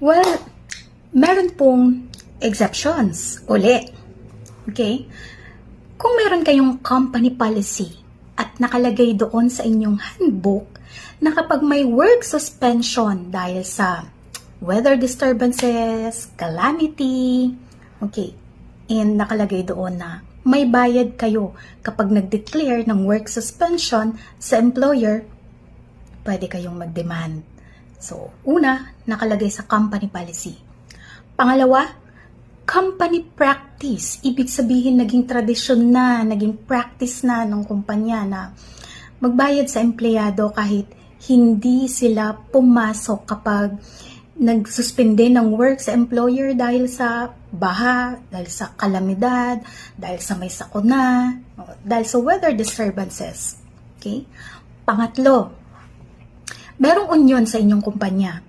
Well, meron pong exceptions uli. Okay? Kung meron kayong company policy at nakalagay doon sa inyong handbook na kapag may work suspension dahil sa weather disturbances, calamity, okay, and nakalagay doon na may bayad kayo kapag nag-declare ng work suspension sa employer, pwede kayong mag-demand. So, una, nakalagay sa company policy. Pangalawa, company practice. Ibig sabihin, naging tradisyon na, naging practice na ng kumpanya na magbayad sa empleyado kahit hindi sila pumasok kapag nagsuspende ng work sa employer dahil sa baha, dahil sa kalamidad, dahil sa may sakuna, dahil sa weather disturbances. Okay? Pangatlo, merong union sa inyong kumpanya.